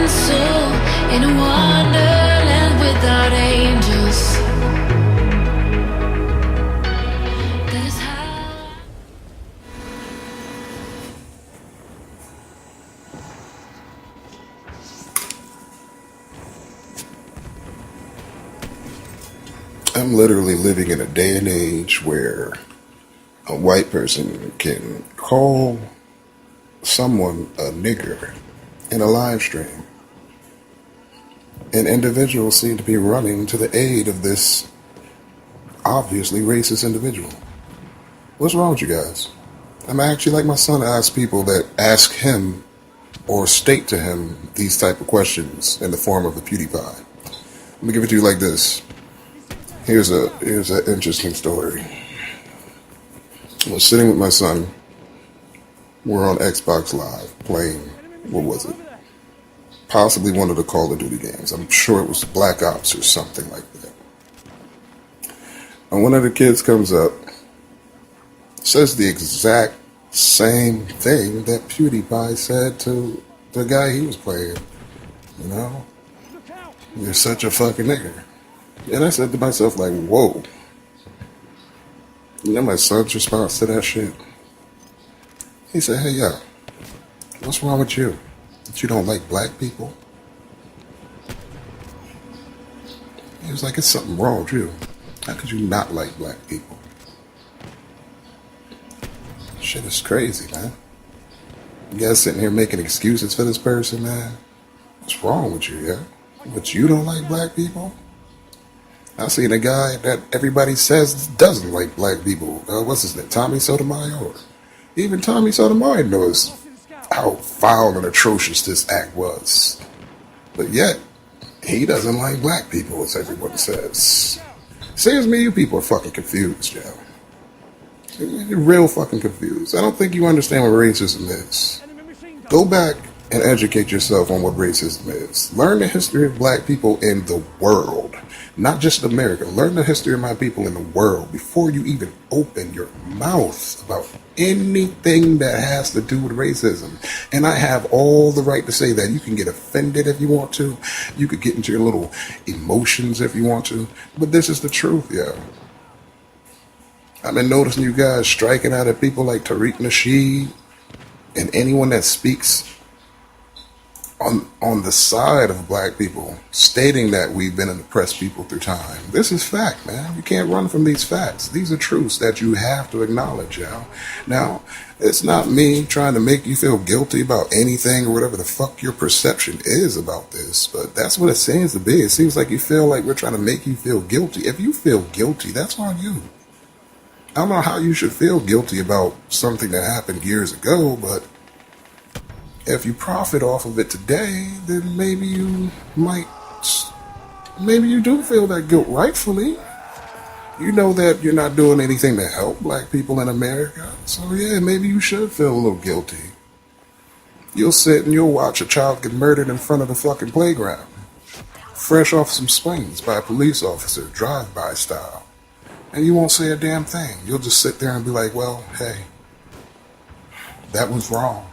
soul in a wonderland without angels. That is how. I'm literally living in a day and age where a white person can call someone a nigger in a live stream. And individuals seem to be running to the aid of this obviously racist individual. What's wrong with you guys? I'm actually like my son asks people that ask him or state to him these type of questions in the form of the PewdiePie. Let me give it to you like this. Here's an interesting story. I was sitting with my son. We're on Xbox Live playing, what was it? Possibly one of the Call of Duty games. I'm sure it was Black Ops or something like that. And one of the kids comes up, says the exact same thing that PewdiePie said to the guy he was playing. You know? You're such a fucking nigger. And I said to myself, like, whoa. You know my son's response to that shit? He said, hey, yo, what's wrong with you? That you don't like black people? He was like, it's something wrong with you. How could you not like black people? Shit is crazy, man. You guys sitting here making excuses for this person, man. What's wrong with you, yeah? But you don't like black people? I seen a guy that everybody says doesn't like black people. What's his name? Tommy Sotomayor. Even Tommy Sotomayor knows how foul and atrocious this act was. But yet, he doesn't like black people, as everyone says. Seems me, you people are fucking confused, yo. You're real fucking confused. I don't think you understand what racism is. Go back and educate yourself on what racism is. Learn the history of black people in the world. Not just America. Learn the history of my people in the world before you even open your mouth about anything that has to do with racism. And I have all the right to say that. You can get offended if you want to. You could get into your little emotions if you want to. But this is the truth, yo. I've been noticing you guys striking out at people like Tariq Nasheed and anyone that speaks on the side of black people, stating that we've been an oppressed people through time. This is fact, man. You can't run from these facts. These are truths that you have to acknowledge, yo. Now, it's not me trying to make you feel guilty about anything or whatever the fuck your perception is about this, but that's what it seems to be. It seems like you feel like we're trying to make you feel guilty. If you feel guilty, that's on you. I don't know how you should feel guilty about something that happened years ago, but if you profit off of it today, then maybe you do feel that guilt rightfully. You know that you're not doing anything to help black people in America. So yeah, maybe you should feel a little guilty. You'll sit and you'll watch a child get murdered in front of the fucking playground, fresh off some swings by a police officer, drive-by style. And you won't say a damn thing. You'll just sit there and be like, well, hey, that was wrong.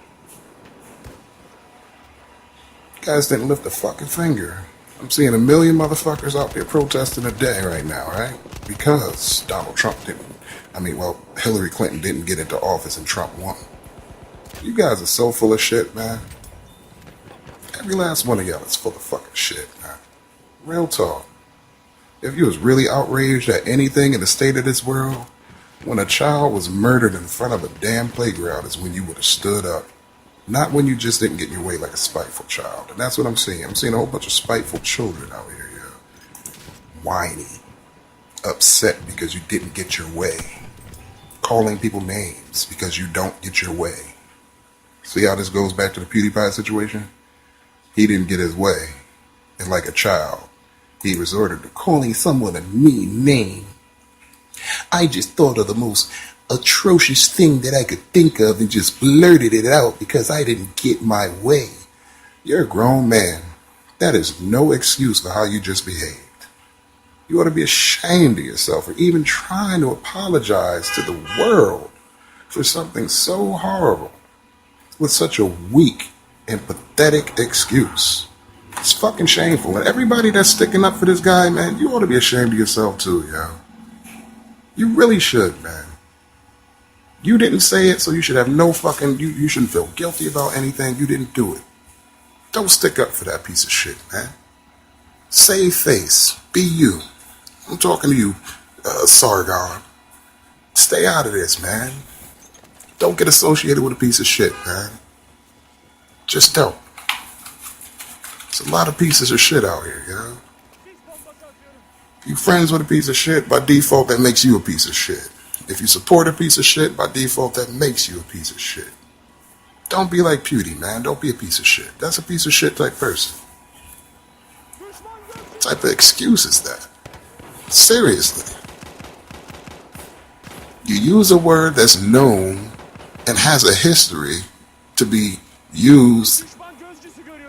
Guys didn't lift a fucking finger. I'm seeing a million motherfuckers out there protesting a day right now, right? Because Donald Trump Hillary Clinton didn't get into office and Trump won. You guys are so full of shit, man. Every last one of y'all is full of fucking shit, man. Real talk. If you was really outraged at anything in the state of this world, when a child was murdered in front of a damn playground is when you would have stood up. Not when you just didn't get your way like a spiteful child. And that's what I'm seeing. I'm seeing a whole bunch of spiteful children out here, yeah. Whiny. Upset because you didn't get your way. Calling people names because you don't get your way. See how this goes back to the PewdiePie situation? He didn't get his way. And like a child, he resorted to calling someone a mean name. I just thought of the most atrocious thing that I could think of and just blurted it out because I didn't get my way. You're a grown man. That is no excuse for how you just behaved. You ought to be ashamed of yourself for even trying to apologize to the world for something so horrible with such a weak and pathetic excuse. It's fucking shameful. And everybody that's sticking up for this guy, man, you ought to be ashamed of yourself too, yo. You really should, man. You didn't say it, so you should have no fucking, you shouldn't feel guilty about anything. You didn't do it. Don't stick up for that piece of shit, man. Save face. Be you. I'm talking to you, Sargon. Stay out of this, man. Don't get associated with a piece of shit, man. Just don't. There's a lot of pieces of shit out here, you know? If you friends with a piece of shit, by default, that makes you a piece of shit. If you support a piece of shit, by default, that makes you a piece of shit. Don't be like Pewdie, man. Don't be a piece of shit. That's a piece of shit type person. What type of excuse is that? Seriously. You use a word that's known and has a history to be used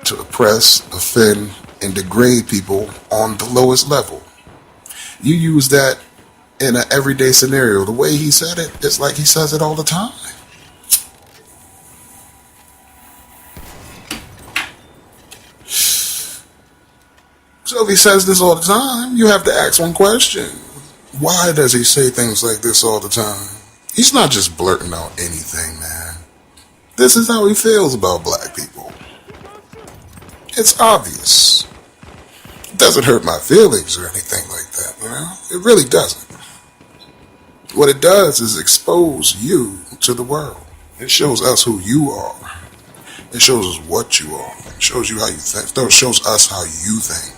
to oppress, offend, and degrade people on the lowest level. You use that in an everyday scenario. The way he said it, it's like he says it all the time. So if he says this all the time, you have to ask one question. Why does he say things like this all the time? He's not just blurting out anything, man. This is how he feels about black people. It's obvious. It doesn't hurt my feelings or anything like that, you know? It really doesn't. What it does is expose you to the world. It shows us who you are. It shows us what you are. It shows you how you think. It shows us how you think.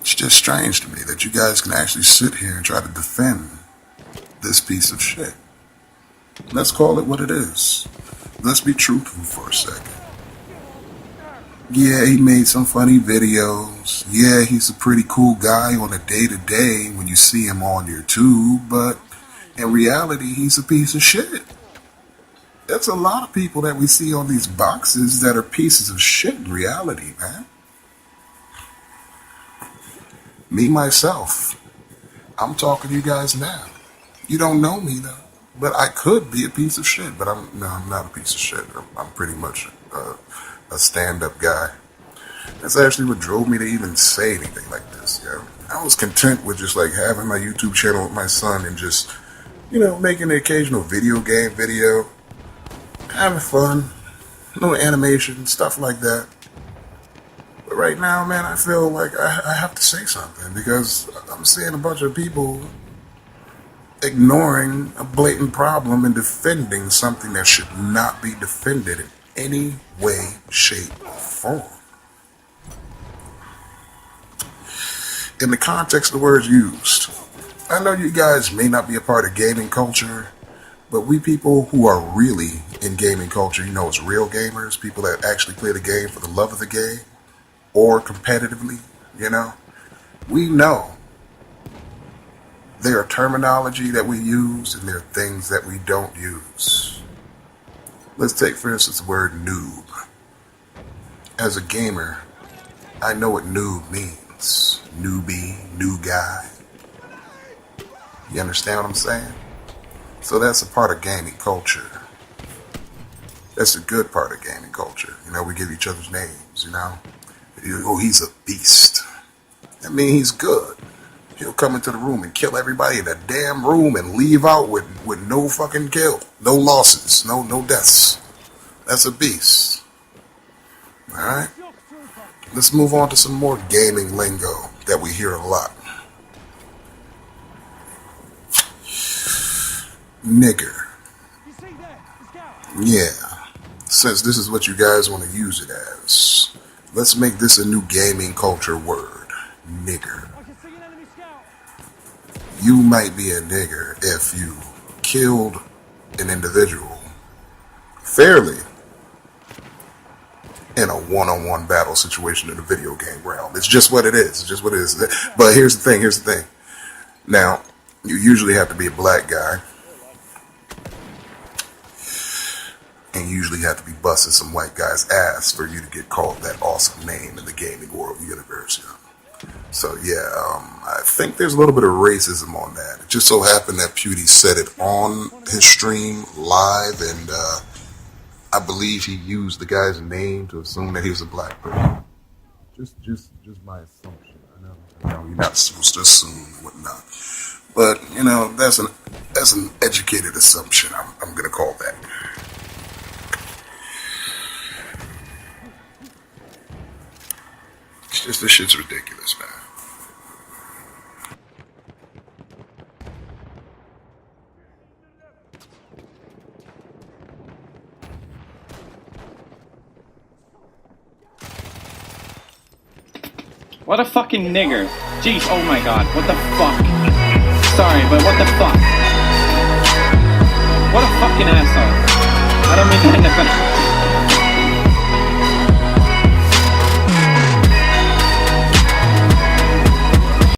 It's just strange to me that you guys can actually sit here and try to defend this piece of shit. Let's call it what it is. Let's be truthful for a second. Yeah, he made some funny videos. Yeah, he's a pretty cool guy on a day-to-day when you see him on your tube, but in reality, he's a piece of shit. There's a lot of people that we see on these boxes that are pieces of shit in reality, man. Me, myself, I'm talking to you guys now. You don't know me, though. But I could be a piece of shit. But I'm not a piece of shit. I'm pretty much a stand-up guy. That's actually what drove me to even say anything like this, yo. I was content with just like having my YouTube channel with my son and just, making the occasional video game video. Having fun. No animation, stuff like that. But right now, man, I feel like I have to say something because I'm seeing a bunch of people ignoring a blatant problem and defending something that should not be defended in any way, shape, or form. In the context of the words used, I know you guys may not be a part of gaming culture, but we people who are really in gaming culture, as real gamers, people that actually play the game for the love of the game, or competitively, we know there are terminology that we use and there are things that we don't use. Let's take, for instance, the word noob. As a gamer, I know what noob means. Newbie, new guy. You understand what I'm saying? So that's a part of gaming culture. That's a good part of gaming culture. We give each other's names, Oh, he's a beast. That means he's good. He'll come into the room and kill everybody in the damn room and leave out with no fucking kill. No losses. No deaths. That's a beast. Alright? Let's move on to some more gaming lingo that we hear a lot. Nigger. Yeah. Since this is what you guys want to use it as, let's make this a new gaming culture word. Nigger. You might be a nigger if you killed an individual fairly in a one-on-one battle situation in a video game realm. It's just what it is. It's just what it is. But here's the thing. Now, you usually have to be a black guy. And you usually have to be busting some white guy's ass for you to get called that awesome name in the gaming world universe. So yeah, I think there's a little bit of racism on that. It just so happened that Pewdie said it on his stream live, and I believe he used the guy's name to assume that he was a black person. Just my assumption. I know you're not supposed to assume and whatnot, but you know that's an educated assumption. I'm gonna call that. It's just this shit's ridiculous, man. What a fucking nigger. Jeez, oh my god, what the fuck? Sorry, but what the fuck? What a fucking asshole. I don't mean that in a